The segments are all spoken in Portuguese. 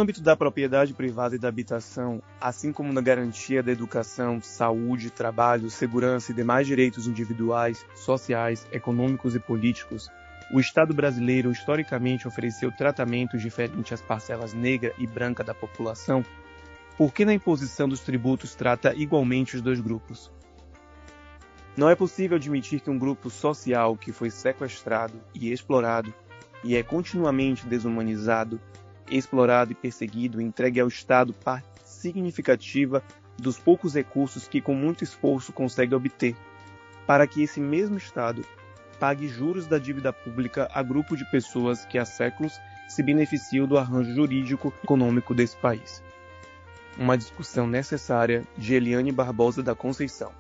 âmbito da propriedade privada e da habitação, assim como na garantia da educação, saúde, trabalho, segurança e demais direitos individuais, sociais, econômicos e políticos, o Estado brasileiro historicamente ofereceu tratamentos diferentes às parcelas negra e branca da população, porque na imposição dos tributos trata igualmente os dois grupos. Não é possível admitir que um grupo social que foi sequestrado e explorado e é continuamente desumanizado, explorado e perseguido entregue ao Estado parte significativa dos poucos recursos que com muito esforço consegue obter, para que esse mesmo Estado pague juros da dívida pública a grupo de pessoas que há séculos se beneficiam do arranjo jurídico e econômico desse país. Uma discussão necessária de Eliane Barbosa da Conceição.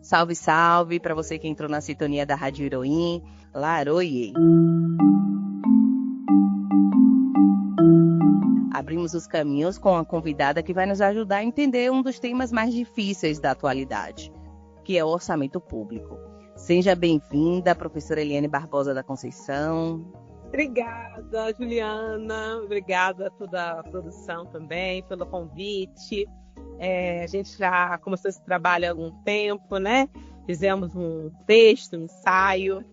Salve, salve para você que entrou na sintonia da Rádio Iroim. Laroie. Abrimos os caminhos com a convidada que vai nos ajudar a entender um dos temas mais difíceis da atualidade, que é o orçamento público. Seja bem-vinda, professora Eliane Barbosa da Conceição. Obrigada, Juliana. Obrigada a toda a produção também pelo convite. A gente já começou esse trabalho há algum tempo, né? Fizemos um texto, um ensaio,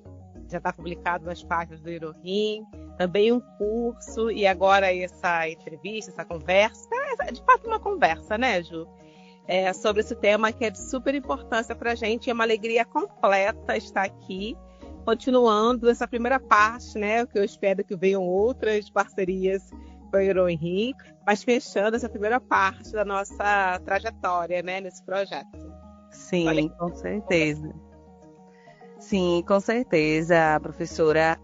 já está publicado nas páginas do Iroim, também um curso, e agora essa entrevista, essa conversa, é de fato uma conversa, né, Ju? Sobre esse tema que é de super importância para a gente, é uma alegria completa estar aqui, continuando essa primeira parte, né? Que eu espero que venham outras parcerias com o Iroim, mas fechando essa primeira parte da nossa trajetória, né, nesse projeto. Sim, com certeza. Sim, com certeza, professora.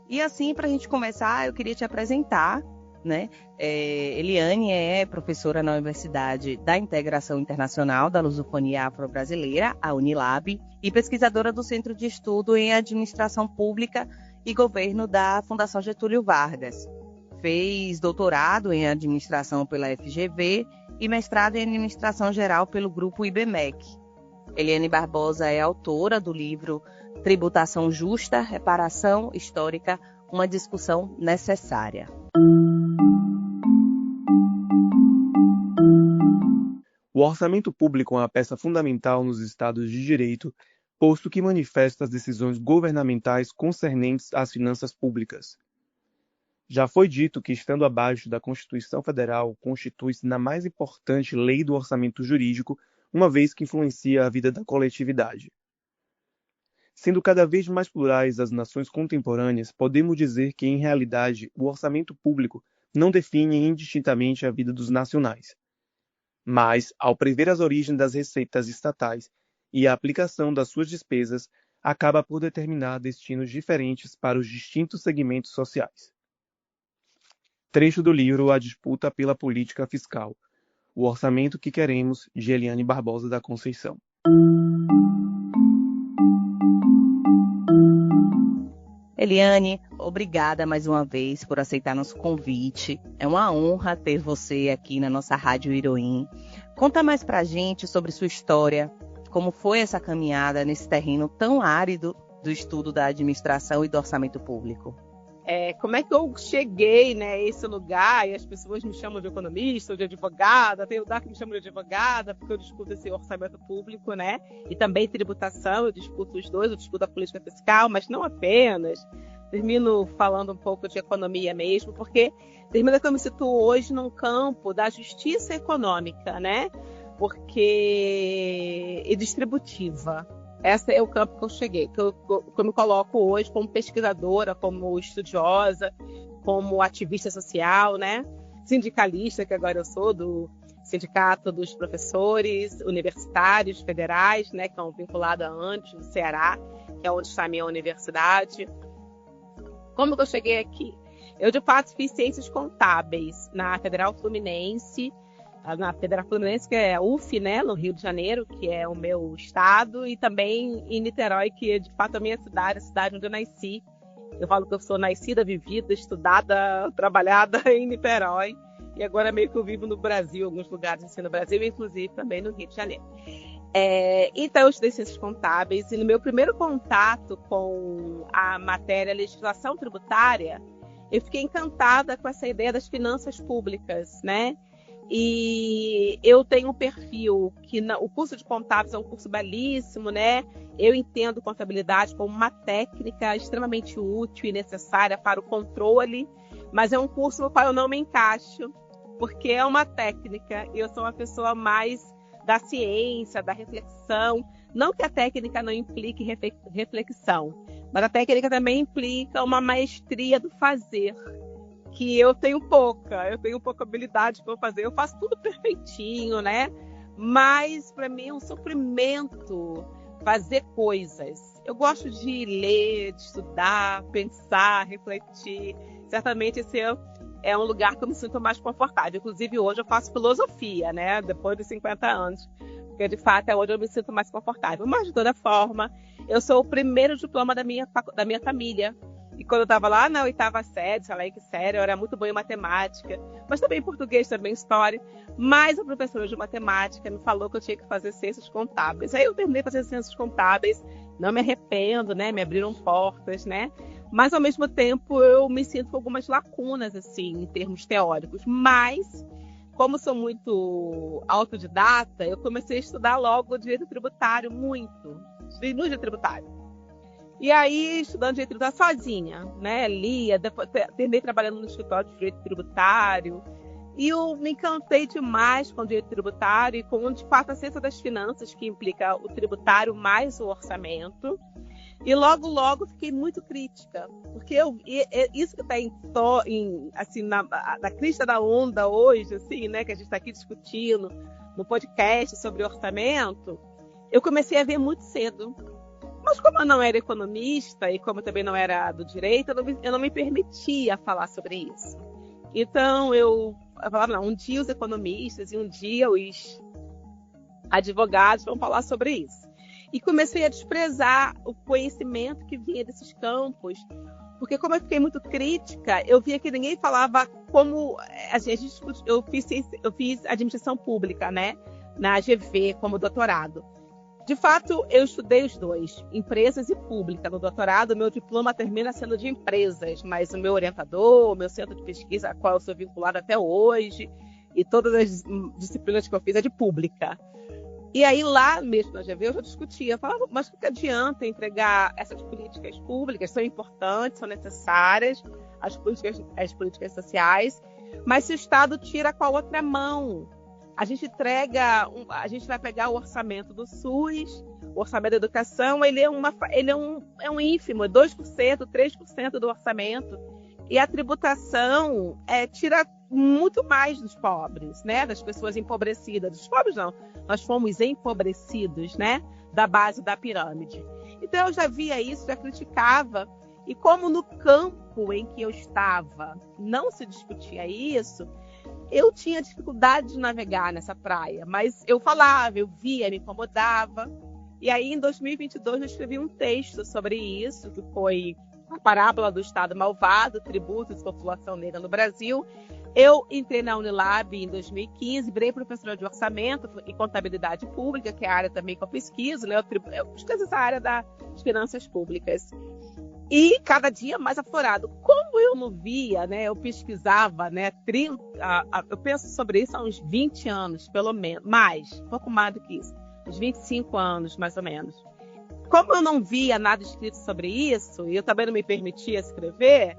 E assim, para a gente começar, eu queria te apresentar, né? Eliane é professora na Universidade da Integração Internacional da Lusofonia Afro-Brasileira, a Unilab, e pesquisadora do Centro de Estudo em Administração Pública e Governo da Fundação Getúlio Vargas. Fez doutorado em Administração pela FGV e mestrado em Administração Geral pelo Grupo IBMEC. Eliane Barbosa é autora do livro Tributação Justa, Reparação Histórica, uma discussão necessária. O orçamento público é uma peça fundamental nos Estados de Direito, posto que manifesta as decisões governamentais concernentes às finanças públicas. Já foi dito que, estando abaixo da Constituição Federal, constitui-se na mais importante lei do orçamento jurídico, uma vez que influencia a vida da coletividade. Sendo cada vez mais plurais as nações contemporâneas, podemos dizer que, em realidade, o orçamento público não define indistintamente a vida dos nacionais. Mas, ao prever as origens das receitas estatais e a aplicação das suas despesas, acaba por determinar destinos diferentes para os distintos segmentos sociais. Trecho do livro A Disputa pela Política Fiscal, O Orçamento que Queremos, de Eliane Barbosa da Conceição. Eliane, obrigada mais uma vez por aceitar nosso convite. É uma honra ter você aqui na nossa Rádio Iroim. Conta mais pra gente sobre sua história, como foi essa caminhada nesse terreno tão árido do estudo da administração e do orçamento público. Como é que eu cheguei, né, a esse lugar, e as pessoas me chamam de economista ou de advogada, tem lugar que me chamam de advogada, porque eu discuto esse orçamento público, né, e também tributação, eu discuto os dois, eu discuto a política fiscal, mas não apenas. Termino falando um pouco de economia mesmo, porque termino que eu me situo hoje num campo da justiça econômica, né, e distributiva. Esse é o campo que eu cheguei, que eu me coloco hoje como pesquisadora, como estudiosa, como ativista social, né? Sindicalista, que agora eu sou, do Sindicato dos Professores Universitários Federais, né? Que estão vinculados à ANTE, no Ceará, que é onde está a minha universidade. Como que eu cheguei aqui? Eu, de fato, fiz Ciências Contábeis na Federal Fluminense, que é a UF, né, no Rio de Janeiro, que é o meu estado, e também em Niterói, que é de fato a minha cidade, a cidade onde eu nasci. Eu falo que eu sou nascida, vivida, estudada, trabalhada em Niterói, e agora meio que eu vivo no Brasil, em alguns lugares assim no Brasil, inclusive também no Rio de Janeiro. Então, eu estudei ciências contábeis e no meu primeiro contato com a matéria legislação tributária, eu fiquei encantada com essa ideia das finanças públicas, né? E eu tenho um perfil que o curso de contábeis é um curso belíssimo, né? Eu entendo contabilidade como uma técnica extremamente útil e necessária para o controle, mas é um curso no qual eu não me encaixo, porque é uma técnica e eu sou uma pessoa mais da ciência, da reflexão. Não que a técnica não implique reflexão, mas a técnica também implica uma maestria do fazer, que eu tenho pouca habilidade para fazer. Eu faço tudo perfeitinho, né? Mas para mim é um sofrimento fazer coisas. Eu gosto de ler, de estudar, pensar, refletir. Certamente esse é um lugar que eu me sinto mais confortável. Inclusive, hoje eu faço filosofia, né? Depois de 50 anos. Porque, de fato, é onde eu me sinto mais confortável. Mas, de toda forma, eu sou o primeiro diploma da minha família. E quando eu estava lá na 8ª série, sei lá que série, eu era muito boa em matemática. Mas também em português, também em história. Mas a professora de matemática me falou que eu tinha que fazer ciências contábeis. Aí eu terminei fazendo ciências contábeis. Não me arrependo, né? Me abriram portas, né? Mas, ao mesmo tempo, eu me sinto com algumas lacunas, assim, em termos teóricos. Mas, como sou muito autodidata, eu comecei a estudar logo direito tributário, muito. Estudei no direito tributário. E aí, estudando direito tributário sozinha, né? Lia, depois terminei trabalhando no escritório de direito tributário. E eu me encantei demais com o direito tributário e com, de fato, a ciência das finanças, que implica o tributário mais o orçamento. E logo, logo fiquei muito crítica, porque isso que está assim, na crista da onda hoje, assim, né, que a gente está aqui discutindo no podcast sobre orçamento, eu comecei a ver muito cedo. Mas como eu não era economista e como eu também não era do direito, eu não me permitia falar sobre isso. Então eu falava, não, um dia os economistas e um dia os advogados vão falar sobre isso. E comecei a desprezar o conhecimento que vinha desses campos, porque como eu fiquei muito crítica, eu via que ninguém falava como... Assim, eu fiz administração pública, né, na AGV, como doutorado. De fato, eu estudei os dois, empresas e pública. No doutorado, meu diploma termina sendo de empresas, mas o meu orientador, o meu centro de pesquisa, a qual eu sou vinculada até hoje, e todas as disciplinas que eu fiz é de pública. E aí, lá mesmo na GV, eu já discutia. Eu falava, mas o que adianta entregar essas políticas públicas? São importantes, são necessárias, as políticas sociais, mas se o Estado tira com a outra mão, a gente vai pegar o orçamento do SUS, o orçamento da educação, ele é um ínfimo, 2%, 3% do orçamento. E a tributação tira muito mais dos pobres, né? Das pessoas empobrecidas. Dos pobres não, nós fomos empobrecidos, né? Da base da pirâmide. Então eu já via isso, já criticava. E como no campo em que eu estava não se discutia isso, eu tinha dificuldade de navegar nessa praia. Mas eu falava, eu via, me incomodava. E aí em 2022 eu escrevi um texto sobre isso, que foi a parábola do Estado malvado, tributos e população negra no Brasil. Eu entrei na Unilab em 2015, virei professora de orçamento e contabilidade pública, que é a área também que eu pesquiso, né? Eu pesquiso essa área das finanças públicas. E cada dia mais aflorado. Como eu não via, né? Eu pesquisava, né? Eu penso sobre isso há uns 20 anos, pelo menos. Pouco mais do que isso. Uns 25 anos, mais ou menos. Como eu não via nada escrito sobre isso, e eu também não me permitia escrever,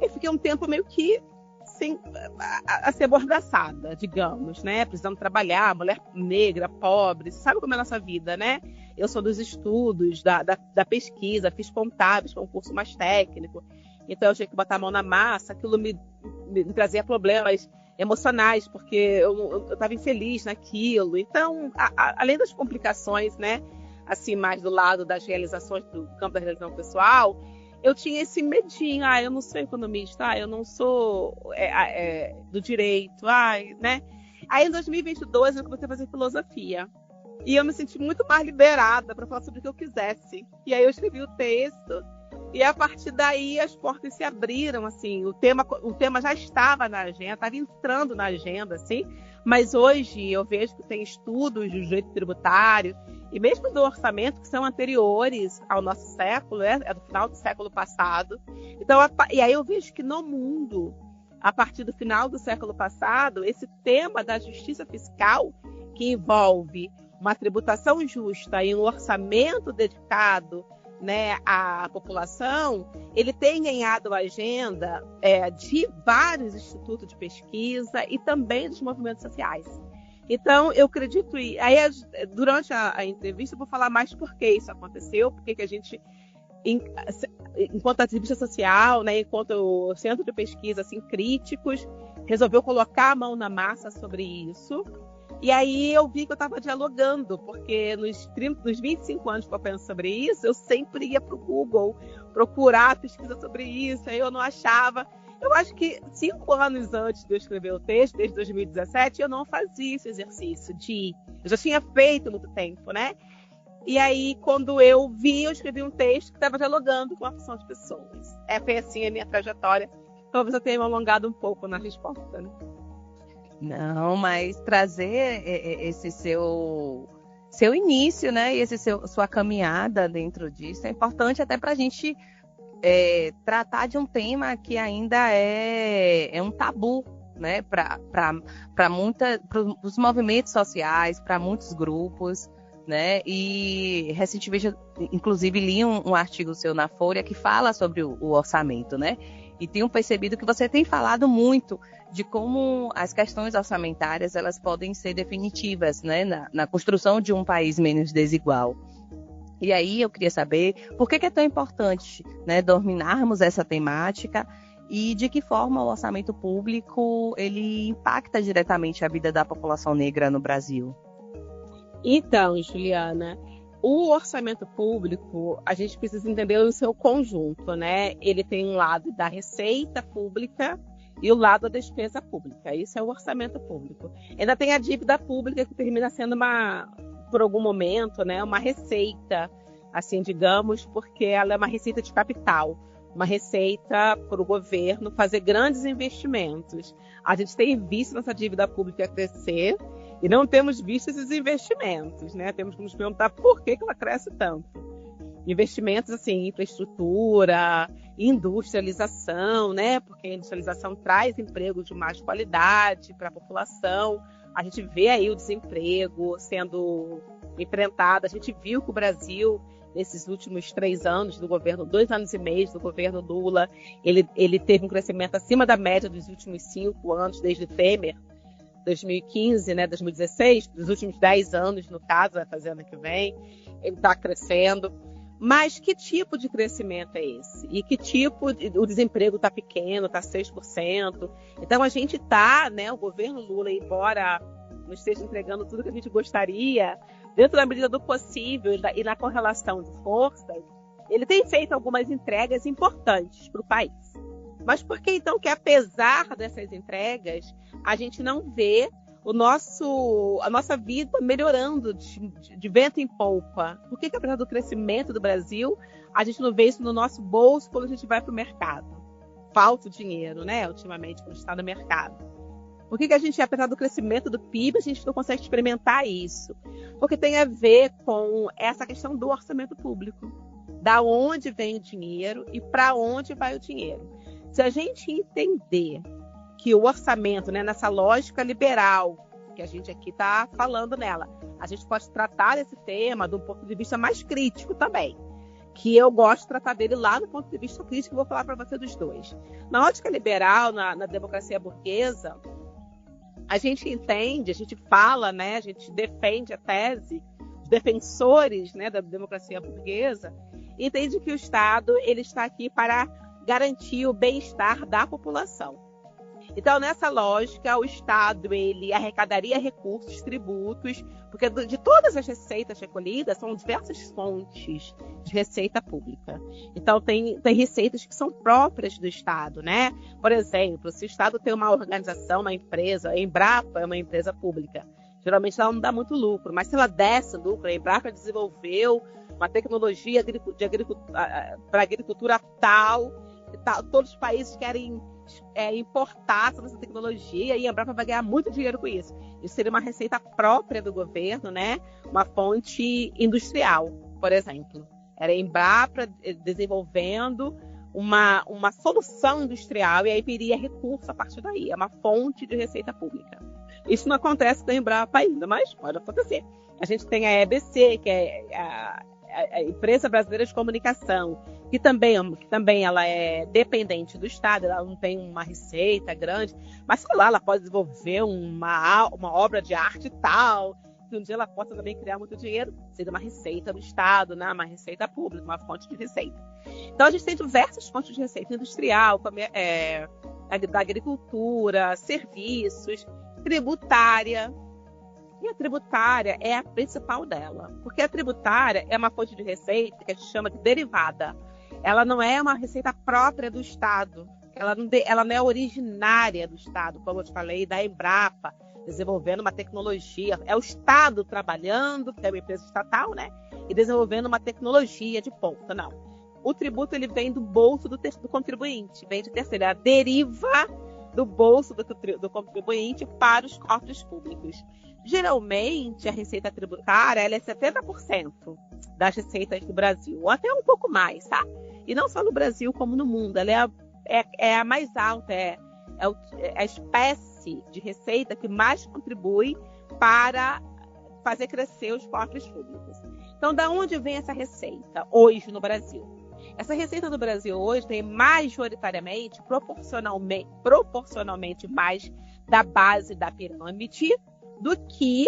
eu fiquei um tempo meio que assim, a ser amordaçada, digamos, né? Precisando trabalhar, mulher negra, pobre, sabe como é a nossa vida, né? Eu sou dos estudos, da pesquisa, fiz contábeis, que é um curso mais técnico, então eu tinha que botar a mão na massa, aquilo me trazia problemas emocionais, porque eu estava infeliz naquilo. Então, além das complicações, né? Assim, mais do lado das realizações, do campo da realização pessoal, eu tinha esse medinho, eu não sou economista, eu não sou do direito, né? Aí, em 2022, eu comecei a fazer filosofia. E eu me senti muito mais liberada para falar sobre o que eu quisesse. E aí eu escrevi o texto E a partir daí as portas se abriram, assim, o tema já estava na agenda, estava entrando na agenda, assim, mas hoje eu vejo que tem estudos do direito tributário e mesmo do orçamento que são anteriores ao nosso século, é do final do século passado. Então, e aí eu vejo que no mundo, a partir do final do século passado, esse tema da justiça fiscal, que envolve uma tributação justa e um orçamento dedicado, né, à população, ele tem ganhado a agenda de vários institutos de pesquisa e também dos movimentos sociais. Então, eu acredito, aí durante a entrevista eu vou falar mais por que isso aconteceu, porque que a gente, enquanto ativista social, né, enquanto o centro de pesquisa assim, críticos, resolveu colocar a mão na massa sobre isso. E aí eu vi que eu estava dialogando, porque nos 25 anos que eu penso sobre isso, eu sempre ia para o Google procurar pesquisa sobre isso, aí eu não achava. Eu acho que 5 anos antes de eu escrever o texto, desde 2017, eu não fazia esse exercício eu já tinha feito muito tempo, né? E aí, quando eu vi, eu escrevi um texto que estava dialogando com a função de pessoas. Foi assim a minha trajetória. Talvez eu tenha me alongado um pouco na resposta, né? Não, mas trazer esse seu início, né? E sua caminhada dentro disso é importante até para a gente tratar de um tema que ainda é um tabu, né? Para os movimentos sociais, para muitos grupos, né? E recentemente, inclusive, li um artigo seu na Folha que fala sobre o orçamento, né? E tenho percebido que você tem falado muito de como as questões orçamentárias elas podem ser definitivas, né, na construção de um país menos desigual. E aí eu queria saber por que é tão importante, né, dominarmos essa temática e de que forma o orçamento público ele impacta diretamente a vida da população negra no Brasil. Então, Juliana, o orçamento público, a gente precisa entender o seu conjunto, né? Ele tem um lado da receita pública e o lado da despesa pública. Isso é o orçamento público. Ainda tem a dívida pública que termina sendo por algum momento, né, uma receita, assim, digamos, porque ela é uma receita de capital, uma receita para o governo fazer grandes investimentos. A gente tem visto nossa dívida pública crescer e não temos visto esses investimentos, né? Temos que nos perguntar por que ela cresce tanto. Investimentos assim, infraestrutura, industrialização, né? Porque a industrialização traz emprego de mais qualidade para a população. A gente vê aí o desemprego sendo enfrentado. A gente viu que o Brasil, nesses últimos 3 anos do governo, 2 anos e meio do governo Lula, ele teve um crescimento acima da média dos últimos 5 anos, desde Temer, 2015, né, 2016, dos últimos 10 anos, no caso, vai fazer ano que vem, ele está crescendo. Mas que tipo de crescimento é esse? E que tipo o desemprego está pequeno, está 6%. Então a gente está, né, o governo Lula, embora não esteja entregando tudo que a gente gostaria, dentro da medida do possível e na correlação de forças, ele tem feito algumas entregas importantes para o país. Mas por que então que, apesar dessas entregas, a gente não vê a nossa vida melhorando de vento em polpa? Por que, apesar do crescimento do Brasil, a gente não vê isso no nosso bolso quando a gente vai para o mercado? Falta o dinheiro, né, ultimamente, quando está no mercado. Por que a gente, apesar do crescimento do PIB, a gente não consegue experimentar isso? Porque tem a ver com essa questão do orçamento público. Da onde vem o dinheiro e para onde vai o dinheiro. Se a gente entender que o orçamento, né, nessa lógica liberal, que a gente aqui está falando nela, a gente pode tratar desse tema de um ponto de vista mais crítico também, que eu gosto de tratar dele lá do ponto de vista crítico, vou falar para você dos dois. Na ótica liberal, na democracia burguesa, a gente entende, a gente fala, né, a gente defende a tese, os defensores, né, da democracia burguesa, entende que o Estado ele está aqui para garantir o bem-estar da população. Então, nessa lógica, o Estado ele arrecadaria recursos, tributos, porque de todas as receitas recolhidas, são diversas fontes de receita pública. Então, tem receitas que são próprias do Estado, né? Por exemplo, se o Estado tem uma organização, uma empresa, a Embrapa é uma empresa pública, geralmente ela não dá muito lucro, mas se ela desse lucro, a Embrapa desenvolveu uma tecnologia para agricultura tal, todos os países querem importar essa tecnologia e a Embrapa vai ganhar muito dinheiro com isso. Isso seria uma receita própria do governo, né? Uma fonte industrial, por exemplo. Era a Embrapa desenvolvendo uma solução industrial e aí viria recurso a partir daí. É uma fonte de receita pública. Isso não acontece com a Embrapa ainda, mas pode acontecer. A gente tem a EBC, que é a Empresa Brasileira de Comunicação, que também ela é dependente do Estado, ela não tem uma receita grande, mas sei lá, ela pode desenvolver uma obra de arte tal, que um dia ela possa também criar muito dinheiro, seria uma receita do Estado, né? Uma receita pública, uma fonte de receita. Então a gente tem diversas fontes de receita industrial, da agricultura, serviços, tributária. E a tributária é a principal dela, porque a tributária é uma fonte de receita que a gente chama de derivada. Ela não é uma receita própria do Estado, ela não é originária do Estado, como eu te falei, da Embrapa, desenvolvendo uma tecnologia. É o Estado trabalhando, que é uma empresa estatal, né? E desenvolvendo uma tecnologia de ponta, não. O tributo ele vem do bolso do contribuinte, vem de terceiro, ela deriva do bolso do contribuinte para os cofres públicos. Geralmente, a receita tributária ela é 70% das receitas do Brasil, ou até um pouco mais, tá? E não só no Brasil, como no mundo. Ela é a mais alta, é a espécie de receita que mais contribui para fazer crescer os cofres públicos. Então, da onde vem essa receita hoje no Brasil? Essa receita do Brasil hoje vem majoritariamente, proporcionalmente mais da base da pirâmide do que,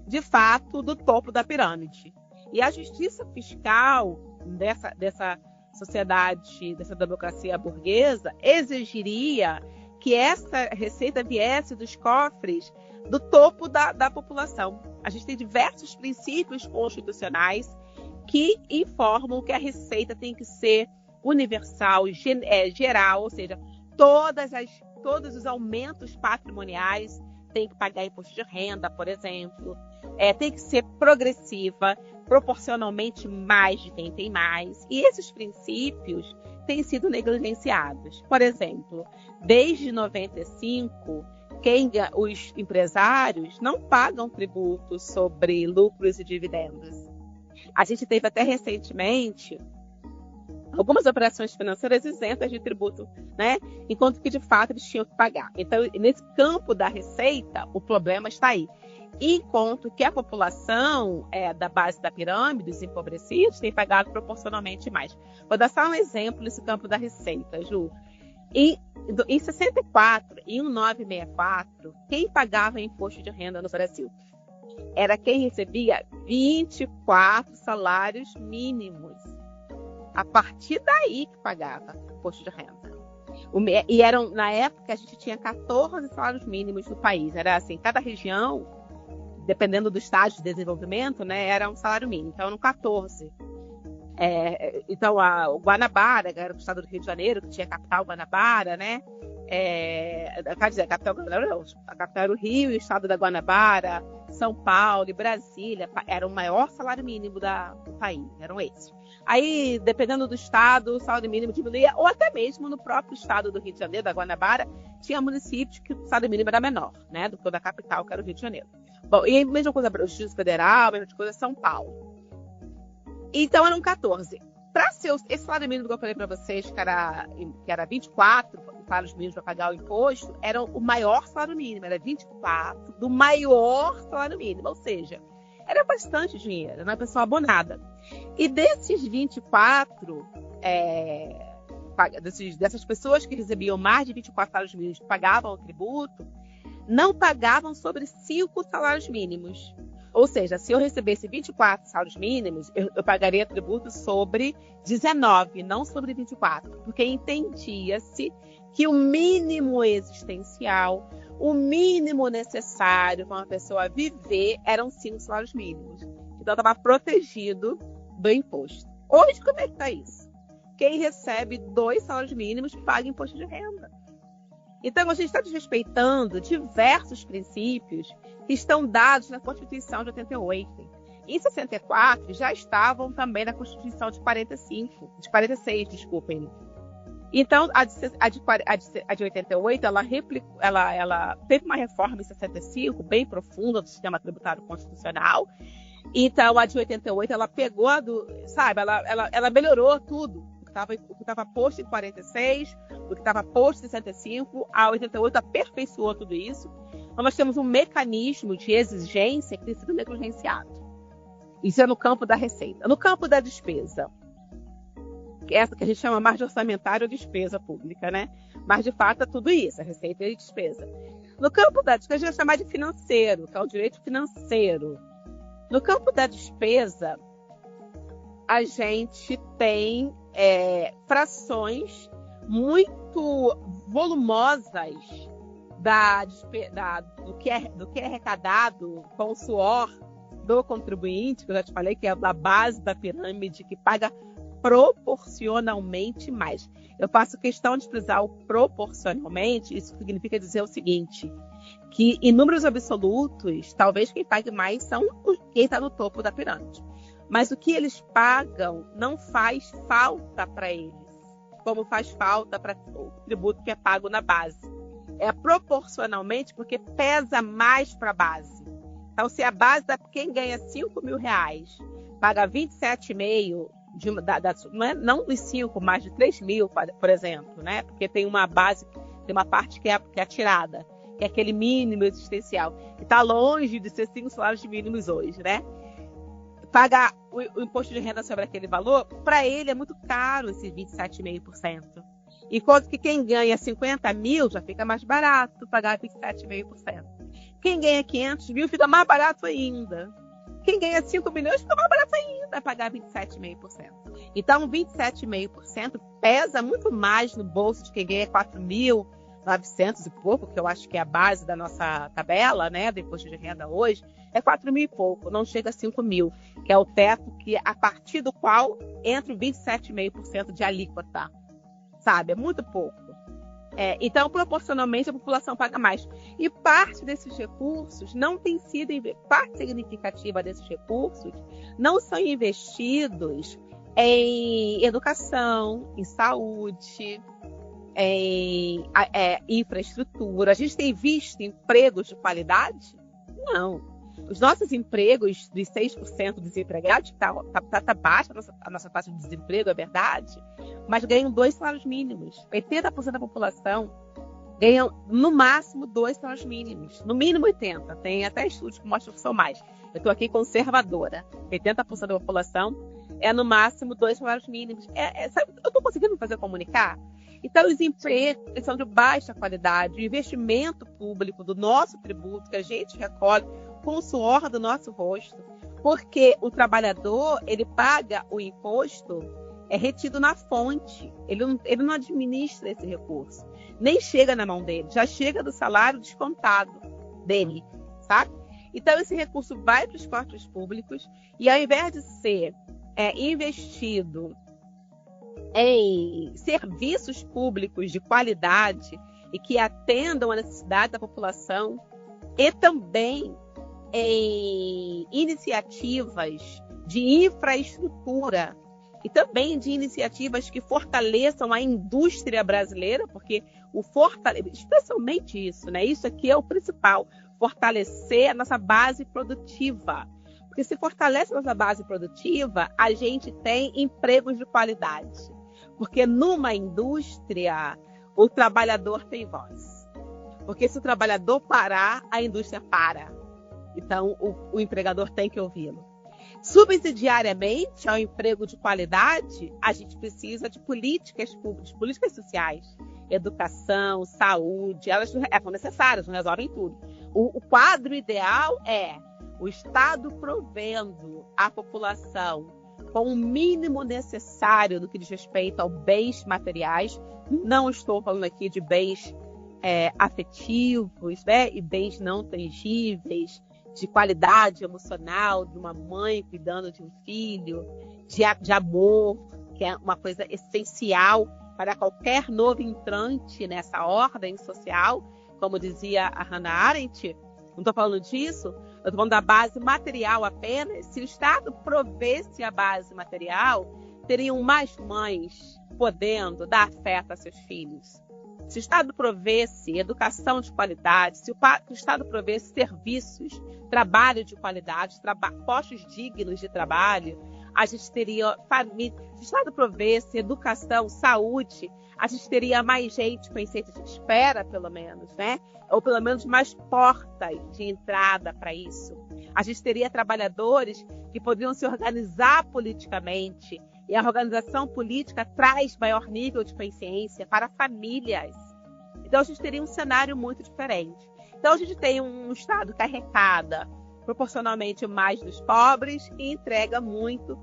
de fato, do topo da pirâmide. E a justiça fiscal dessa sociedade, dessa democracia burguesa, exigiria que essa receita viesse dos cofres do topo da população. A gente tem diversos princípios constitucionais que informam que a receita tem que ser universal, geral, ou seja, todos os aumentos patrimoniais tem que pagar imposto de renda, por exemplo, tem que ser progressiva, proporcionalmente mais de quem tem mais. E esses princípios têm sido negligenciados. Por exemplo, desde 95, os empresários não pagam tributo sobre lucros e dividendos. A gente teve até recentemente algumas operações financeiras isentas de tributo, né? Enquanto que, de fato, eles tinham que pagar. Então, nesse campo da receita, o problema está aí. Enquanto que a população da base da pirâmide, os empobrecidos, tem pagado proporcionalmente mais. Vou dar só um exemplo nesse campo da receita, Ju. Em 64, em 1964, quem pagava imposto de renda no Brasil? Era quem recebia 24 salários mínimos. A partir daí que pagava imposto de renda. E na época, a gente tinha 14 salários mínimos no país. Era assim, cada região, dependendo do estágio de desenvolvimento, né, era um salário mínimo. Então, eram 14. Então, o Guanabara, que era o estado do Rio de Janeiro, que tinha a capital Guanabara, né? A capital era o Rio e o estado da Guanabara, São Paulo e Brasília, era o maior salário mínimo do país, eram esses. Aí, dependendo do estado, o salário mínimo diminuía, ou até mesmo no próprio estado do Rio de Janeiro, da Guanabara, tinha municípios que o salário mínimo era menor, né, do que o da capital, que era o Rio de Janeiro. Bom, e a mesma coisa para o Distrito Federal, a mesma coisa São Paulo. Então, eram 14. Para ser esse salário mínimo que eu falei para vocês, que era 24 salários mínimos para pagar o imposto, era o maior salário mínimo, era 24 do maior salário mínimo, ou seja, era bastante dinheiro, era uma pessoa abonada. E desses 24, dessas pessoas que recebiam mais de 24 salários mínimos que pagavam o tributo, não pagavam sobre 5 salários mínimos. Ou seja, se eu recebesse 24 salários mínimos, eu pagaria tributo sobre 19, não sobre 24, porque entendia-se que o mínimo existencial, o mínimo necessário para uma pessoa viver eram 5 salários mínimos. Então, estava protegido do imposto. Hoje, como é que está isso? Quem recebe 2 salários mínimos paga imposto de renda. Então, a gente está desrespeitando diversos princípios que estão dados na Constituição de 88. Em 64, já estavam também na Constituição de 46, desculpem. Então, a de 88, ela teve uma reforma em 65, bem profunda, do sistema tributário constitucional. Então, a de 88, ela pegou ela melhorou tudo. O que estava posto em 46, o que estava posto em 65, a 88 aperfeiçoou tudo isso. Então, nós temos um mecanismo de exigência que tem sido negligenciado. Isso é no campo da receita. No campo da despesa, essa que a gente chama mais de orçamentário ou despesa pública, né? Mas, de fato, é tudo isso, a receita e a despesa. No campo da despesa, a gente vai chamar de financeiro, que é o direito financeiro. No campo da despesa, a gente tem frações muito volumosas do que é arrecadado com o suor do contribuinte, que eu já te falei, que é a base da pirâmide, que paga proporcionalmente mais. Eu faço questão de frisar o proporcionalmente. Isso significa dizer o seguinte, que em números absolutos, talvez quem pague mais são quem está no topo da pirâmide. Mas o que eles pagam não faz falta para eles, como faz falta para o tributo que é pago na base. É proporcionalmente porque pesa mais para a base. Então, se a base da quem ganha R$5.000 paga 27,5 não dos 5, mas de 3.000, por exemplo, né? Porque tem uma base, tem uma parte que é atirada, que é aquele mínimo existencial, que está longe de ser 5 salários mínimos hoje, né? Pagar o imposto de renda sobre aquele valor, para ele é muito caro esse 27,5%. Enquanto que quem ganha 50 mil já fica mais barato pagar 27,5%. Quem ganha 500 mil fica mais barato ainda. Quem ganha 5 milhões fica mais barato ainda pagar 27,5%. Então, 27,5% pesa muito mais no bolso de quem ganha 4.900 e pouco, que eu acho que é a base da nossa tabela, né, do imposto de renda hoje, é 4.000 e pouco, não chega a 5.000, que é o teto a partir do qual entra o 27,5% de alíquota, sabe? É muito pouco. Então, proporcionalmente, a população paga mais. E parte desses recursos não tem sido, parte significativa desses recursos não são investidos em educação, em saúde, em infraestrutura. A gente tem visto empregos de qualidade? Não. Os nossos empregos dos 6% desempregados, está baixa a nossa taxa de desemprego, é verdade, mas ganham 2 salários mínimos. 80% da população ganham, no máximo, 2 salários mínimos. No mínimo 80%. Tem até estudos que mostram que são mais. Eu estou aqui conservadora. 80% da população é, no máximo, 2 salários mínimos. Sabe, eu estou conseguindo me fazer comunicar? Então, os empregos são de baixa qualidade. O investimento público do nosso tributo, que a gente recolhe com o suor do nosso rosto, porque o trabalhador, ele paga o imposto, é retido na fonte. Ele não administra esse recurso. Nem chega na mão dele, já chega do salário descontado dele, sabe? Então, esse recurso vai para os cofres públicos e, ao invés de ser investido em serviços públicos de qualidade e que atendam a necessidade da população, e também em iniciativas de infraestrutura e também de iniciativas que fortaleçam a indústria brasileira, porque especialmente isso, né? Isso aqui é o principal, fortalecer a nossa base produtiva. Porque se fortalece a nossa base produtiva, a gente tem empregos de qualidade. Porque numa indústria, o trabalhador tem voz. Porque se o trabalhador parar, a indústria para. Então, o empregador tem que ouvi-lo. Subsidiariamente ao emprego de qualidade, a gente precisa de políticas públicas, políticas sociais, educação, saúde, elas são necessárias, não resolvem tudo. O quadro ideal é o Estado provendo a população com o mínimo necessário no que diz respeito a bens materiais. Não estou falando aqui de bens afetivos, né, e bens não tangíveis, de qualidade emocional, de uma mãe cuidando de um filho, de amor, que é uma coisa essencial para qualquer novo entrante nessa ordem social, como dizia a Hannah Arendt. Não estou falando disso, eu estou falando da base material apenas, se o Estado provesse a base material, teriam mais mães podendo dar afeto a seus filhos. Se o Estado provesse educação de qualidade, se o Estado provesse serviços, trabalho de qualidade, postos dignos de trabalho, a gente teria família. Se o Estado provesse educação, saúde, a gente teria mais gente com licença de espera, pelo menos, né? Ou pelo menos mais portas de entrada para isso. A gente teria trabalhadores que poderiam se organizar politicamente, e a organização política traz maior nível de consciência para famílias. Então, a gente teria um cenário muito diferente. Então, a gente tem um Estado que arrecada proporcionalmente mais dos pobres e entrega muito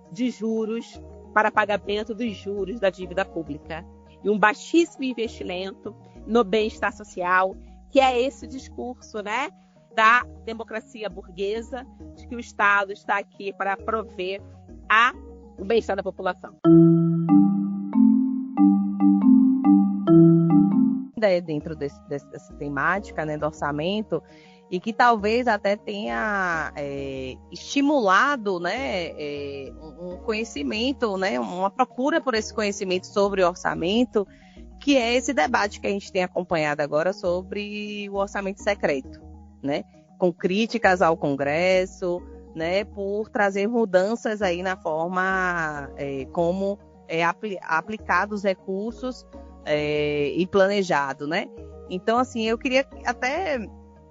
de juros para pagamento dos juros da dívida pública. E um baixíssimo investimento no bem-estar social, que é esse discurso, né, da democracia burguesa, de que o Estado está aqui para prover o bem-estar da população. Dentro dessa temática, né, do orçamento, e que talvez até tenha estimulado, né, um conhecimento, né, uma procura por esse conhecimento sobre o orçamento, que é esse debate que a gente tem acompanhado agora sobre o orçamento secreto, né, com críticas ao Congresso, né, por trazer mudanças aí na forma como é aplicado os recursos e planejado, né? Então, assim, eu queria até...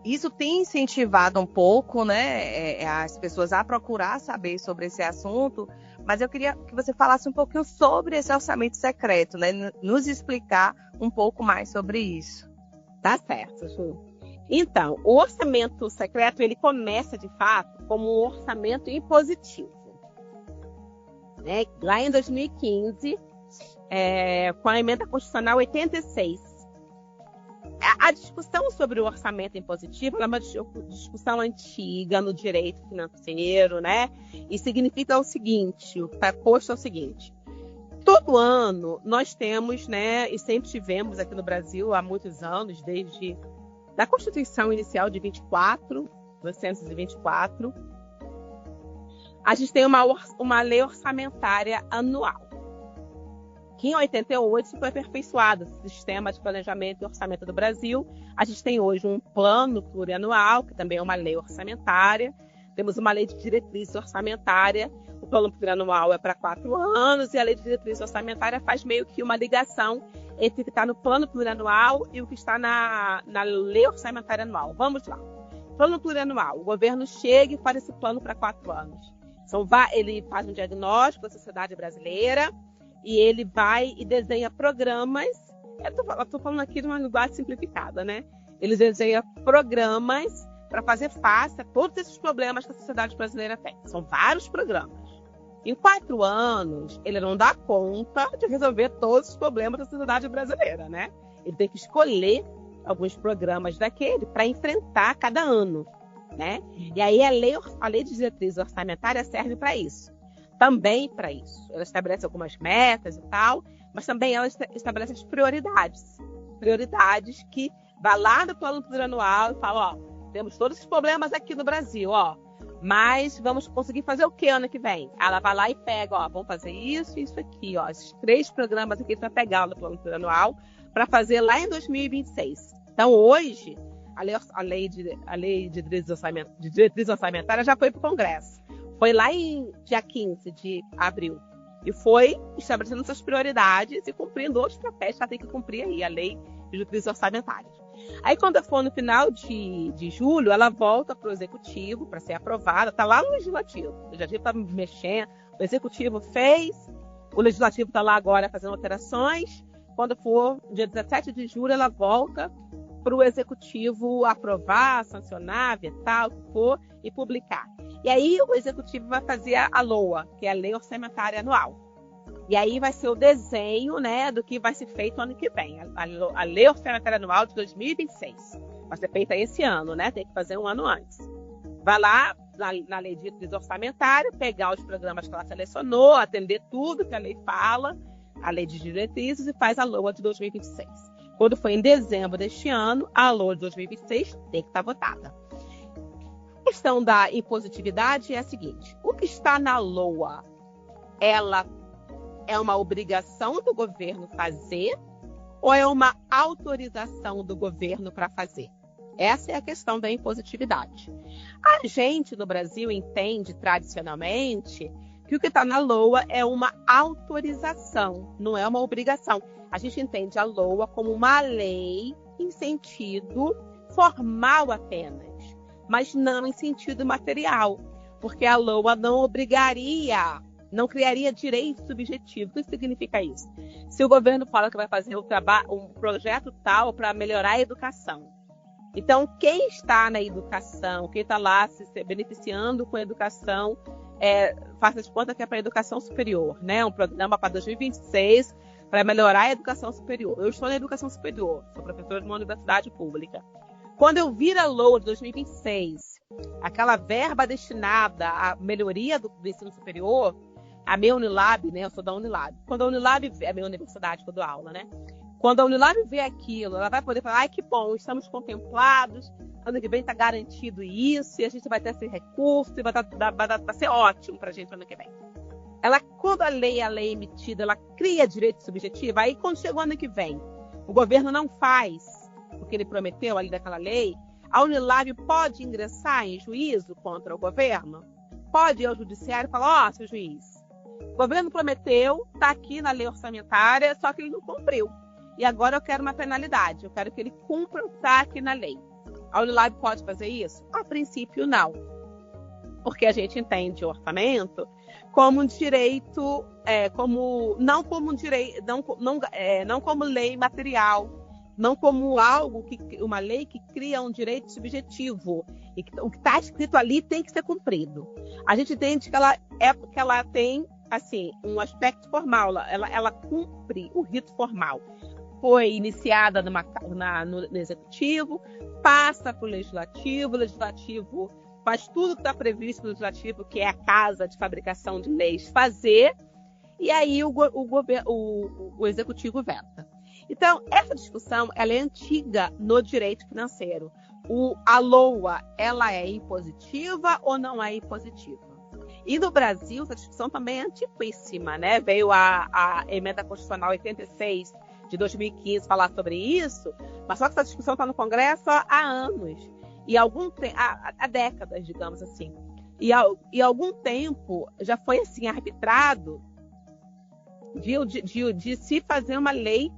Isso tem incentivado um pouco, né, as pessoas a procurar saber sobre esse assunto, mas eu queria que você falasse um pouquinho sobre esse orçamento secreto, né? Nos explicar um pouco mais sobre isso. Tá certo, Ju. Então, o orçamento secreto, ele começa, de fato, como um orçamento impositivo. Né? Lá em 2015, com a emenda constitucional 86. A discussão sobre o orçamento impositivo é uma discussão antiga no direito financeiro, né? E significa o seguinte, o proposto é o seguinte: todo ano nós temos, né, e sempre tivemos aqui no Brasil há muitos anos, desde da Constituição Inicial de 1924, a gente tem uma lei orçamentária anual, que em 88 foi aperfeiçoado o sistema de planejamento e orçamento do Brasil. A gente tem hoje um plano plurianual, que também é uma lei orçamentária. Temos uma lei de diretriz orçamentária. O plano plurianual é para 4 anos e a lei de diretriz orçamentária faz meio que uma ligação entre o que está no plano plurianual e o que está na lei orçamentária anual. Vamos lá. Plano plurianual. O governo chega e faz esse plano para 4 anos. Ele faz um diagnóstico da sociedade brasileira e ele vai e desenha programas. Eu estou falando aqui de uma linguagem simplificada, né? Ele desenha programas para fazer face a todos esses problemas que a sociedade brasileira tem. São vários programas. Em 4 anos, ele não dá conta de resolver todos os problemas da sociedade brasileira, né? Ele tem que escolher alguns programas daquele para enfrentar cada ano, né? E aí a lei de diretriz orçamentária serve para isso. Também para isso. Ela estabelece algumas metas e tal, mas também ela estabelece as prioridades. Prioridades que vai lá no plano plurianual e fala, ó, temos todos esses problemas aqui no Brasil, ó, mas vamos conseguir fazer o que ano que vem? Ela vai lá e pega, ó, vamos fazer isso e isso aqui, ó, esses 3 programas aqui para pegar no plano plurianual para fazer lá em 2026. Então, hoje, a lei de diretriz orçamentária já foi para o Congresso. Foi lá em dia 15 de abril. E foi estabelecendo suas prioridades e cumprindo outros papéis que ela tem que cumprir aí, a lei de diretriz orçamentária. Aí, quando for no final de julho, ela volta para o Executivo para ser aprovada. Está lá no Legislativo. O Legislativo está mexendo, o Executivo fez, o Legislativo está lá agora fazendo alterações. Quando for dia 17 de julho, ela volta para o Executivo aprovar, sancionar, vetar, o que for, e publicar. E aí o Executivo vai fazer a LOA, que é a Lei Orçamentária Anual. E aí vai ser o desenho, né, do que vai ser feito ano que vem. A Lei Orçamentária Anual de 2026. Vai ser feita esse ano, né? Tem que fazer um ano antes. Vai lá na Lei de Diretriz Orçamentária, pegar os programas que ela selecionou, atender tudo que a lei fala, a Lei de Diretrizes, e faz a LOA de 2026. Quando for em dezembro deste ano, a LOA de 2026 tem que estar votada. questão da impositividade é a seguinte: o que está na LOA, ela é uma obrigação do governo fazer ou é uma autorização do governo para fazer? Essa é a questão da impositividade. A gente no Brasil entende tradicionalmente que o que está na LOA é uma autorização, não é uma obrigação. A gente entende a LOA como uma lei em sentido formal apenas, mas não em sentido material, porque a LOA não obrigaria, não criaria direito subjetivo. O que significa isso? Se o governo fala que vai fazer um projeto tal para melhorar a educação, então quem está na educação, quem está lá se beneficiando com a educação, faça de conta que é para a educação superior, né? Um programa para 2026 para melhorar a educação superior. Eu estou na educação superior, sou professora de uma universidade pública. Quando eu vir a LOA de 2026, aquela verba destinada à melhoria do ensino superior, a minha Unilab, né? Eu sou da Unilab. Quando a Unilab, é a minha universidade que eu dou aula, né? Quando a Unilab vê aquilo, ela vai poder falar: ai, que bom, estamos contemplados, ano que vem está garantido isso, e a gente vai ter esse recurso, e vai ser ótimo para a gente ano que vem. Quando a lei é emitida, ela cria direito subjetivo. Aí, quando chega o ano que vem, o governo não faz o que ele prometeu ali daquela lei, a Unilab pode ingressar em juízo contra o governo? Pode ir ao judiciário e falar: seu juiz, o governo prometeu, está aqui na lei orçamentária, só que ele não cumpriu. E agora eu quero uma penalidade, eu quero que ele cumpra o que está aqui na lei. A Unilab pode fazer isso? A princípio, não. Porque a gente entende o orçamento como um direito, não como lei material, não como uma lei que cria um direito subjetivo. E o que está escrito ali tem que ser cumprido. A gente entende que ela tem assim, um aspecto formal, ela cumpre o rito formal. Foi iniciada no Executivo, passa para o Legislativo faz tudo que está previsto no Legislativo, que é a casa de fabricação de leis, fazer, e aí o Executivo veta. Então, essa discussão ela é antiga no direito financeiro. A LOA, ela é impositiva ou não é impositiva? E no Brasil, essa discussão também é antiquíssima, né? Veio a Emenda Constitucional 86 de 2015 falar sobre isso, mas só que essa discussão está no Congresso há anos, e há décadas, digamos assim. E há algum tempo já foi assim arbitrado de se fazer uma lei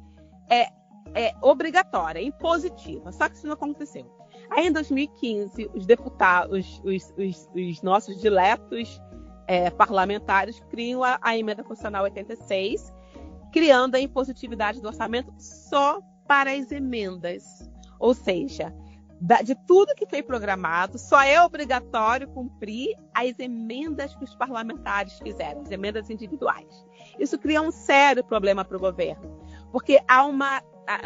obrigatória, impositiva. Só que isso não aconteceu. Aí, em 2015, os deputados, os nossos diletos parlamentares criam a Emenda Constitucional 86, criando a impositividade do orçamento só para as emendas. Ou seja, de tudo que foi programado, só é obrigatório cumprir as emendas que os parlamentares fizeram, as emendas individuais. Isso cria um sério problema para o governo, porque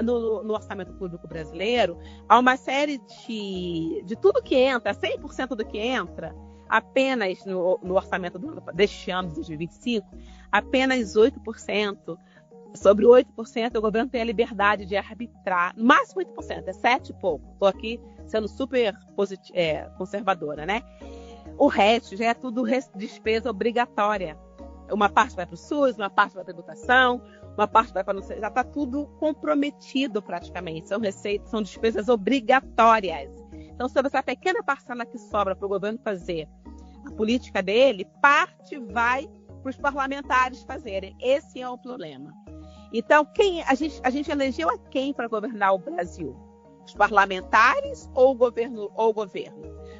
no orçamento público brasileiro, há uma série de tudo que entra, 100% do que entra, apenas no orçamento deste ano, de 2025, apenas 8%. Sobre 8%, o governo tem a liberdade de arbitrar, no máximo 8%, é 7 e pouco. Estou aqui sendo super conservadora, né? O resto já é tudo despesa obrigatória. Uma parte vai para o SUS, uma parte vai para a educação, uma parte vai para... Já está tudo comprometido praticamente. São despesas obrigatórias. Então, sobre essa pequena parcela que sobra para o governo fazer a política dele, parte vai para os parlamentares fazerem. Esse é o problema. Então, a gente elegeu a quem para governar o Brasil? Os parlamentares ou o governo?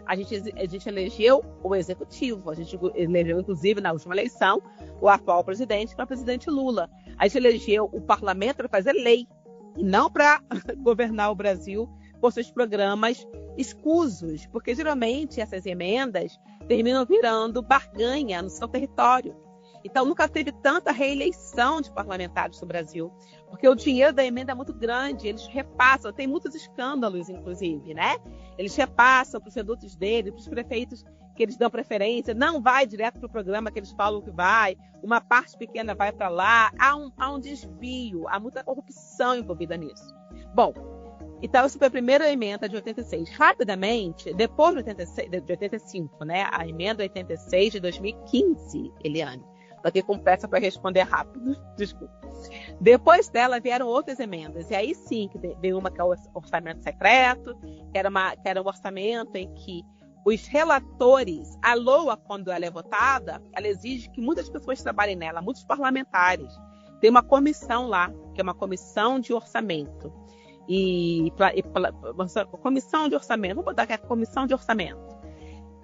A gente elegeu o Executivo. A gente elegeu, inclusive, na última eleição, o atual presidente, que é o presidente Lula. A gente elegeu o parlamento para fazer lei, e não para governar o Brasil com seus programas escusos, porque geralmente essas emendas terminam virando barganha no seu território. Então, nunca teve tanta reeleição de parlamentares no Brasil, porque o dinheiro da emenda é muito grande, eles repassam, tem muitos escândalos, inclusive, né? Eles repassam para os redutos deles, para os prefeitos que eles dão preferência, não vai direto para o programa que eles falam que vai, uma parte pequena vai para lá, há um desvio, há muita corrupção envolvida nisso. Bom, Então, essa foi a primeira emenda de 86. Rapidamente, depois de 85, né? A emenda 86 de 2015, Eliane. Estou aqui com pressa para responder rápido, desculpa. Depois dela vieram outras emendas. E aí sim, que veio uma que é o orçamento secreto, que era um orçamento em que os relatores, a LOA, quando ela é votada, ela exige que muitas pessoas trabalhem nela, muitos parlamentares. Tem uma comissão lá, que é uma comissão de orçamento. Comissão de orçamento, vou botar aqui a comissão de orçamento.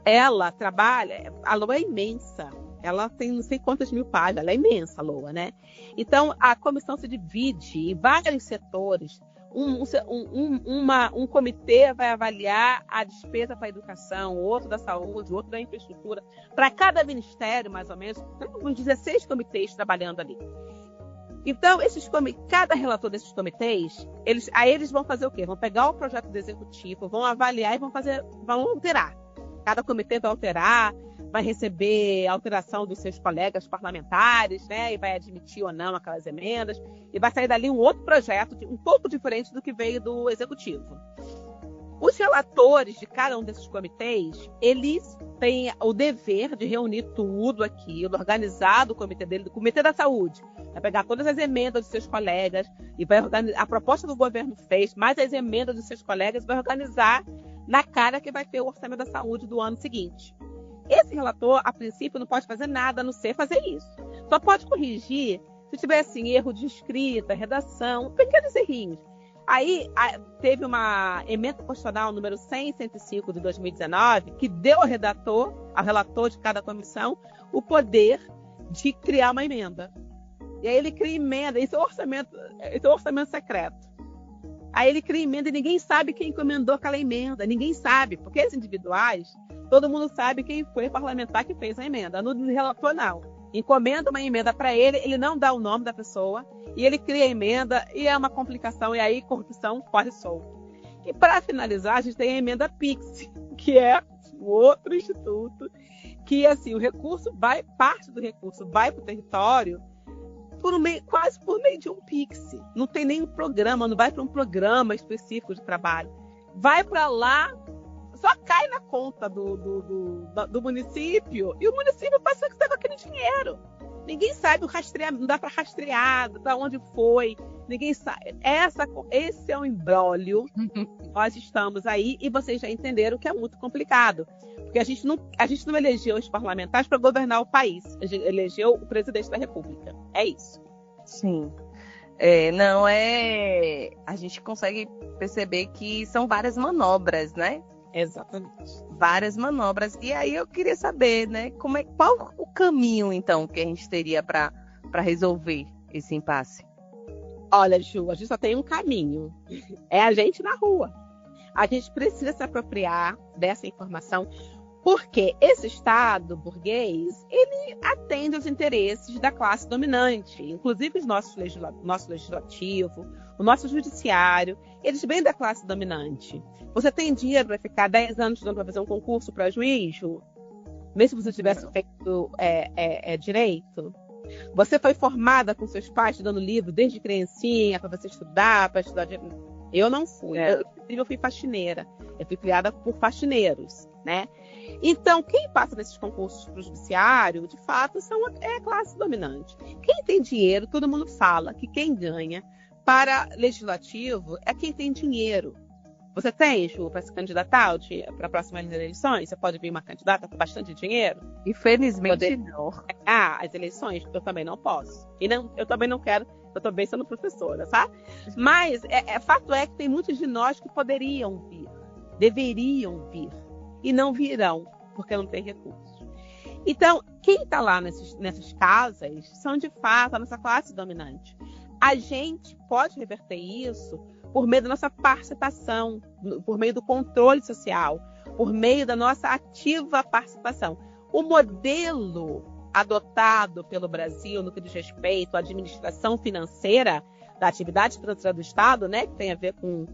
Ela trabalha, a LOA é imensa, ela tem não sei quantas mil páginas, ela é imensa, a LOA, né? Então, a comissão se divide em vários setores. Um comitê vai avaliar a despesa para a educação, outro da saúde, outro da infraestrutura. Para cada ministério, mais ou menos, tem uns 16 comitês trabalhando ali. Então, cada relator desses comitês, eles vão fazer o quê? Vão pegar o projeto do executivo, vão avaliar e vão alterar. Cada comitê vai alterar, vai receber alteração dos seus colegas parlamentares, né? E vai admitir ou não aquelas emendas. E vai sair dali um outro projeto, um pouco diferente do que veio do executivo. Os relatores de cada um desses comitês, eles têm o dever de reunir tudo aquilo, organizar do comitê dele, do Comitê da Saúde. Vai pegar todas as emendas dos seus colegas e vai organizar a proposta que o governo fez, mais as emendas dos seus colegas, vai organizar na cara que vai ter o orçamento da saúde do ano seguinte. Esse relator, a princípio, não pode fazer nada a não ser fazer isso. Só pode corrigir se tiver assim, erro de escrita, redação, pequenos errinhos. Aí teve uma emenda constitucional número 105 de 2019 que deu ao relator de cada comissão, o poder de criar uma emenda. E aí ele cria emenda, esse é o orçamento secreto. Aí ele cria emenda e ninguém sabe quem encomendou aquela emenda, ninguém sabe, porque esses individuais, todo mundo sabe quem foi o parlamentar que fez a emenda. No relator, não. Encomenda uma emenda para ele não dá o nome da pessoa, e ele cria a emenda, e é uma complicação, e aí corrupção corre solto. E para finalizar, a gente tem a emenda PIX, que é o outro instituto, que assim, parte do recurso vai para o território quase por meio de um PIX. Não tem nenhum programa, não vai para um programa específico de trabalho. Vai para lá, só cai na conta do município, e o município passa a com aquele dinheiro. Ninguém sabe não dá para rastrear para onde foi, ninguém sabe. Esse é um imbróglio. Nós estamos aí e vocês já entenderam que é muito complicado. Porque a gente não elegeu os parlamentares para governar o país, a gente elegeu o presidente da República. É isso. Sim. A gente consegue perceber que são várias manobras, né? Exatamente. Várias manobras. E aí eu queria saber, né, qual o caminho, então, que a gente teria para resolver esse impasse? Olha, Ju, a gente só tem um caminho. É a gente na rua. A gente precisa se apropriar dessa informação, porque esse Estado burguês, ele atende aos interesses da classe dominante, inclusive o nosso legislativo, o nosso judiciário, eles vêm da classe dominante. Você tem dinheiro para ficar 10 anos estudando para fazer um concurso para juiz, Ju? Mesmo se você tivesse feito direito? Você foi formada com seus pais dando livro desde criancinha para você estudar, para estudar direito? Eu não fui. Eu fui faxineira. Eu fui criada por faxineiros, né? Então, quem passa nesses concursos para o judiciário, de fato, é a classe dominante. Quem tem dinheiro, todo mundo fala que quem ganha para legislativo é quem tem dinheiro. Você tem, Ju, para se candidatar para as próximas eleições? Você pode vir uma candidata com bastante dinheiro? Infelizmente, não. As eleições, eu também não posso. Eu também não quero, eu também sendo professora, sabe? Mas, fato é que tem muitos de nós que poderiam vir, deveriam vir, e não virão, porque não tem recursos. Então, quem está lá nessas casas são, de fato, a nossa classe dominante. A gente pode reverter isso por meio da nossa participação, por meio do controle social, por meio da nossa ativa participação. O modelo adotado pelo Brasil no que diz respeito à administração financeira da atividade financeira do Estado, né, que tem a ver com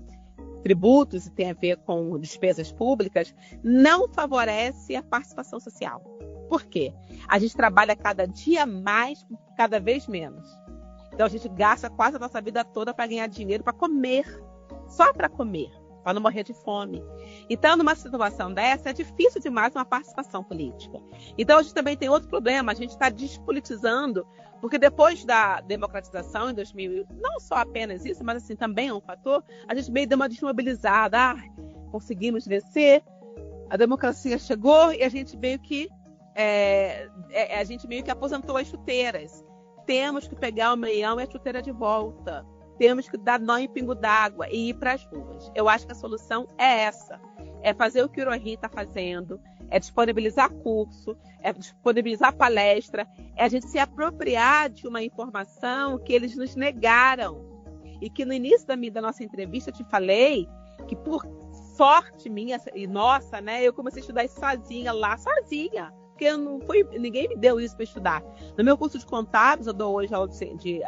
tributos e tem a ver com despesas públicas, não favorece a participação social. Por quê? A gente trabalha cada dia mais, cada vez menos. Então a gente gasta quase a nossa vida toda para ganhar dinheiro, para comer. só para comer, para não morrer de fome. Então, numa situação dessa, é difícil demais uma participação política. Então, a gente também tem outro problema, a gente está despolitizando, porque depois da democratização em 2000, não só apenas isso, mas assim, também é um fator, a gente meio deu uma desmobilizada, conseguimos vencer, a democracia chegou e a gente meio que aposentou as chuteiras. Temos que pegar o meião e a chuteira de volta. Temos que dar nó em pingo d'água e ir para as ruas. Eu acho que a solução é essa. É fazer o que o Irohi está fazendo, é disponibilizar curso, é disponibilizar palestra, é a gente se apropriar de uma informação que eles nos negaram. E que no início da nossa entrevista eu te falei que por sorte minha e nossa, né, eu comecei a estudar isso sozinha, porque ninguém me deu isso para estudar. No meu curso de contábeis, eu dou hoje aula de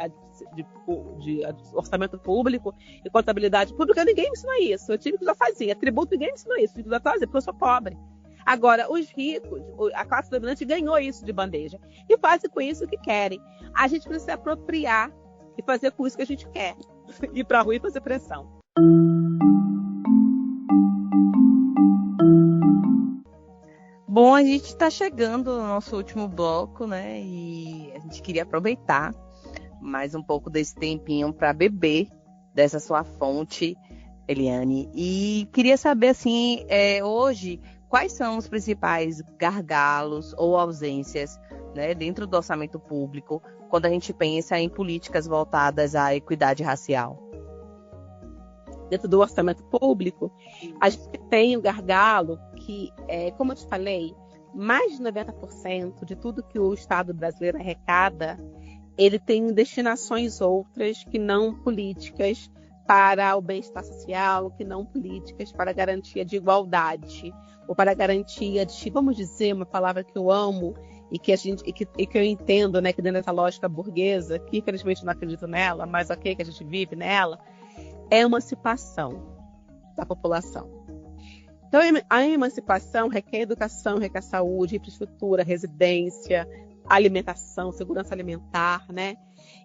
orçamento público e contabilidade pública, ninguém me ensinou isso. Eu tive que estudar sozinha. Tributo, ninguém me ensinou isso. Eu tive que estudar sozinha, porque eu sou pobre. Agora, os ricos, a classe dominante ganhou isso de bandeja e fazem com isso o que querem. A gente precisa se apropriar e fazer com isso que a gente quer. Ir para a rua e fazer pressão. Bom, a gente está chegando no nosso último bloco, né? E a gente queria aproveitar mais um pouco desse tempinho para beber dessa sua fonte, Eliane. E queria saber, assim, hoje, quais são os principais gargalos ou ausências, né, dentro do orçamento público, quando a gente pensa em políticas voltadas à equidade racial? Dentro do orçamento público, a gente tem o gargalo que, como eu te falei, mais de 90% de tudo que o Estado brasileiro arrecada, ele tem destinações outras que não políticas para o bem-estar social, que não políticas para a garantia de igualdade, ou para a garantia de, vamos dizer, uma palavra que eu amo e que eu entendo, né, que dentro dessa lógica burguesa, que infelizmente não acredito nela, mas ok, que a gente vive nela, é a emancipação da população. Então, a emancipação requer educação, requer saúde, infraestrutura, residência, alimentação, segurança alimentar, né?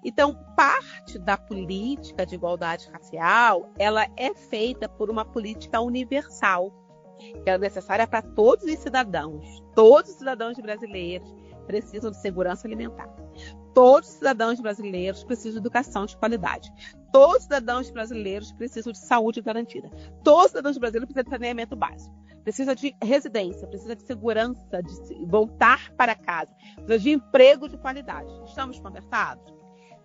Então, parte da política de igualdade racial, ela é feita por uma política universal, que é necessária para todos os cidadãos. Todos os cidadãos brasileiros precisam de segurança alimentar. Todos os cidadãos brasileiros precisam de educação de qualidade. Todos os cidadãos brasileiros precisam de saúde garantida. Todos os cidadãos brasileiros precisam de saneamento básico. Precisa de residência, precisa de segurança, de voltar para casa. Precisa de emprego de qualidade. Estamos conversados?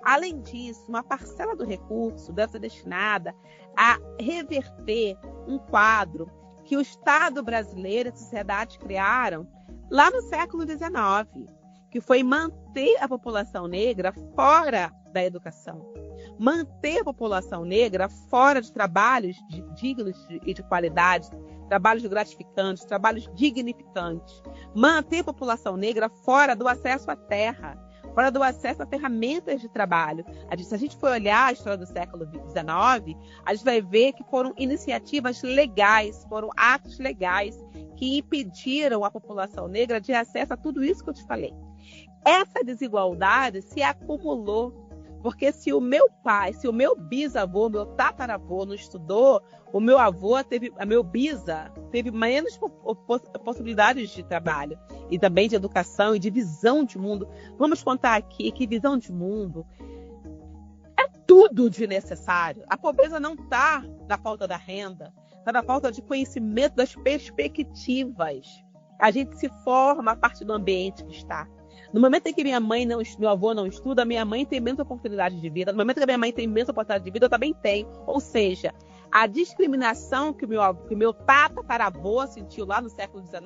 Além disso, uma parcela do recurso deve ser destinada a reverter um quadro que o Estado brasileiro e a sociedade criaram lá no século XIX, que foi manter a população negra fora da educação, manter a população negra fora de trabalhos dignos e de qualidade, trabalhos gratificantes, trabalhos dignificantes, manter a população negra fora do acesso à terra, fora do acesso a ferramentas de trabalho. Se a gente for olhar a história do século XIX, a gente vai ver que foram iniciativas legais, foram atos legais que impediram a população negra de acesso a tudo isso que eu te falei. Essa desigualdade se acumulou, porque se o meu pai, se o meu bisavô, meu tataravô não estudou, o meu avô a meu bisa teve menos possibilidades de trabalho e também de educação e de visão de mundo. Vamos contar aqui que visão de mundo é tudo de necessário. A pobreza não está na falta da renda, está na falta de conhecimento das perspectivas. A gente se forma a partir do ambiente que está. No momento em que meu avô não estuda, minha mãe tem menos oportunidade de vida. No momento que a minha mãe tem menos oportunidade de vida, eu também tenho. Ou seja, a discriminação que o meu tataravô sentiu lá no século XIX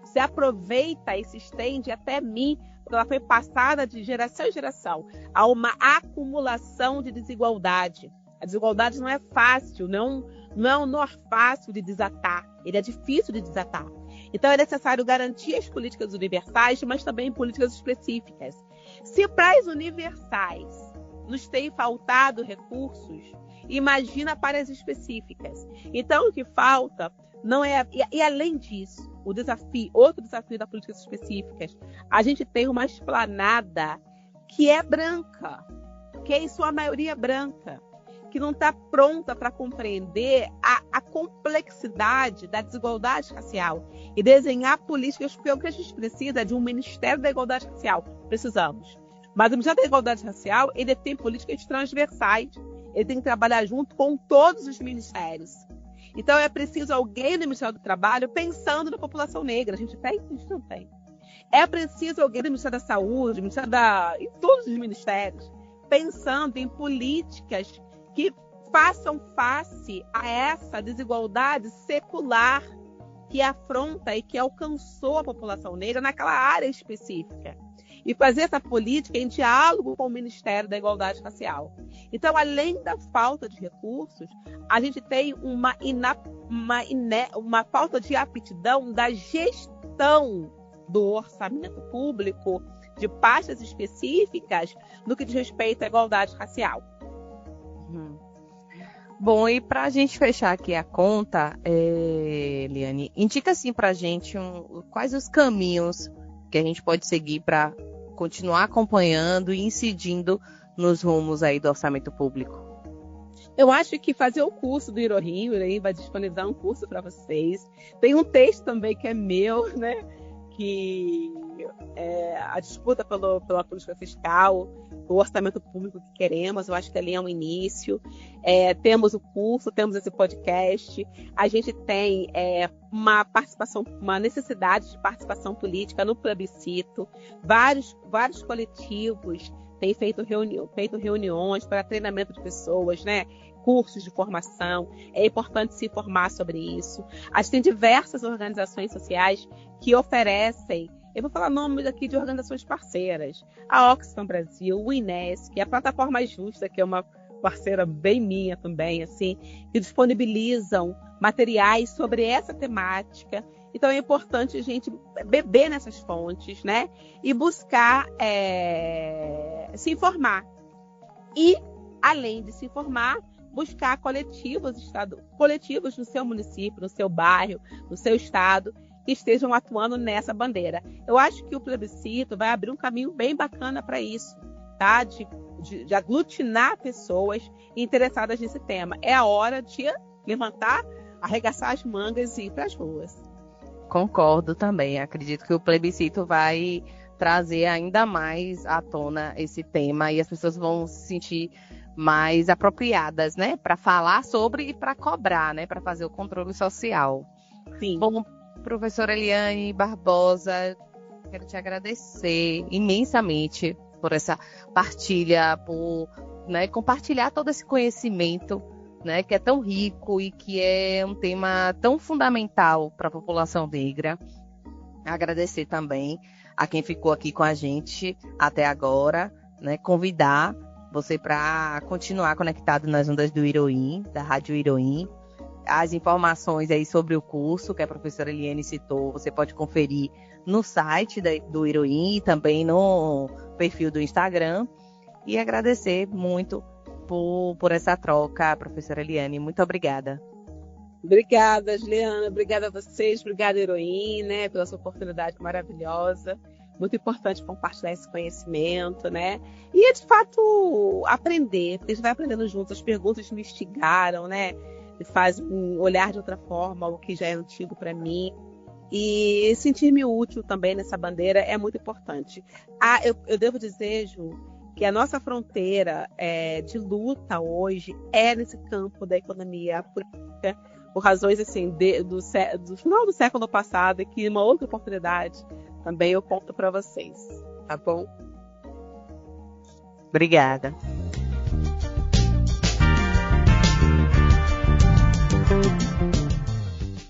se aproveita e se estende até mim, porque ela foi passada de geração em geração a uma acumulação de desigualdade. A desigualdade não é fácil, não é um nó fácil de desatar. Ele é difícil de desatar. Então, é necessário garantir as políticas universais, mas também políticas específicas. Se para as universais nos tem faltado recursos, imagina para as específicas. Então, o que falta não é... E além disso, outro desafio das políticas específicas, a gente tem uma esplanada que é branca, que é em sua maioria branca, que não está pronta para compreender a complexidade da desigualdade racial e desenhar políticas, porque o que a gente precisa é de um Ministério da Igualdade Racial. Precisamos. Mas o Ministério da Igualdade Racial, ele tem políticas transversais, ele tem que trabalhar junto com todos os ministérios. Então é preciso alguém no Ministério do Trabalho pensando na população negra. A gente tem? A gente não tem. É preciso alguém do Ministério da Saúde, em todos os ministérios, pensando em políticas que façam face a essa desigualdade secular que afronta e que alcançou a população negra naquela área específica. E fazer essa política em diálogo com o Ministério da Igualdade Racial. Então, além da falta de recursos, a gente tem uma falta de aptidão da gestão do orçamento público de pastas específicas no que diz respeito à igualdade racial. Bom, e para a gente fechar aqui a conta, Eliane, indica assim para a gente quais os caminhos que a gente pode seguir para continuar acompanhando e incidindo nos rumos aí do orçamento público. Eu acho que fazer o curso do Irorim, o Irorim vai disponibilizar um curso para vocês. Tem um texto também que é meu, né? Que é a disputa pela política fiscal, o orçamento público que queremos. Eu acho que ali é um início. Temos o curso, temos esse podcast. A gente tem uma necessidade de participação política no plebiscito. Vários coletivos têm feito reuniões para treinamento de pessoas, né? Cursos de formação. É importante se informar sobre isso. A gente tem diversas organizações sociais que oferecem, eu vou falar nomes aqui de organizações parceiras, a Oxfam Brasil, o Inesc, a Plataforma Justa, que é uma parceira bem minha também, assim, que disponibilizam materiais sobre essa temática. Então é importante a gente beber nessas fontes, né? E buscar se informar. E, além de se informar, buscar coletivos no seu município, no seu bairro, no seu estado, que estejam atuando nessa bandeira. Eu acho que o plebiscito vai abrir um caminho bem bacana para isso, tá? De aglutinar pessoas interessadas nesse tema. É a hora de levantar, arregaçar as mangas e ir para as ruas. Concordo também. Acredito que o plebiscito vai trazer ainda mais à tona esse tema e as pessoas vão se sentir mais apropriadas, né, para falar sobre e para cobrar, né, para fazer o controle social. Sim. Bom, professora Eliane Barbosa, quero te agradecer imensamente por essa partilha, por, né, compartilhar todo esse conhecimento, né, que é tão rico e que é um tema tão fundamental para a população negra. Agradecer também a quem ficou aqui com a gente até agora, né, convidar você para continuar conectado nas ondas do Iroim, da Rádio Iroim. As informações aí sobre o curso que a professora Eliane citou, você pode conferir no site do Iroim e também no perfil do Instagram. E agradecer muito por essa troca, professora Eliane. Muito obrigada. Obrigada, Juliana. Obrigada a vocês. Obrigada, Iroim, né, pela sua oportunidade maravilhosa. Muito importante compartilhar esse conhecimento, né? E, de fato, aprender. Porque a gente vai aprendendo juntos. As perguntas me instigaram, né? Me faz olhar de outra forma o que já é antigo para mim. E sentir-me útil também nessa bandeira é muito importante. Eu devo dizer, Ju, que a nossa fronteira de luta hoje é nesse campo da economia política, por razões assim, do final do século passado, e que uma outra oportunidade também eu conto para vocês, tá bom? Obrigada.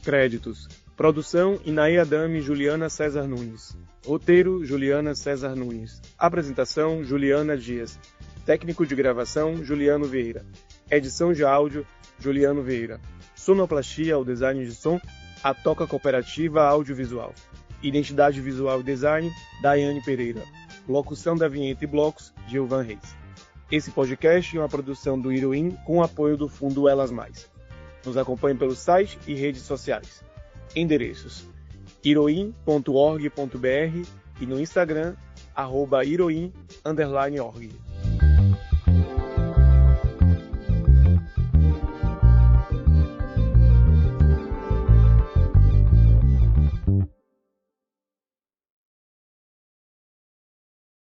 Créditos. Produção: Inaê Adame e Juliana César Nunes. Roteiro: Juliana César Nunes. Apresentação: Juliana Dias. Técnico de gravação: Juliano Vieira. Edição de áudio: Juliano Vieira. Sonoplastia ou design de som: A Toca Cooperativa Audiovisual. Identidade visual e design: Daiane Pereira. Locução da vinheta e blocos: Gilvan Reis. Esse podcast é uma produção do Iroim com apoio do Fundo Elas Mais. Nos acompanhe pelo site e redes sociais. Endereços: iroim.org.br e no Instagram @iroim_org.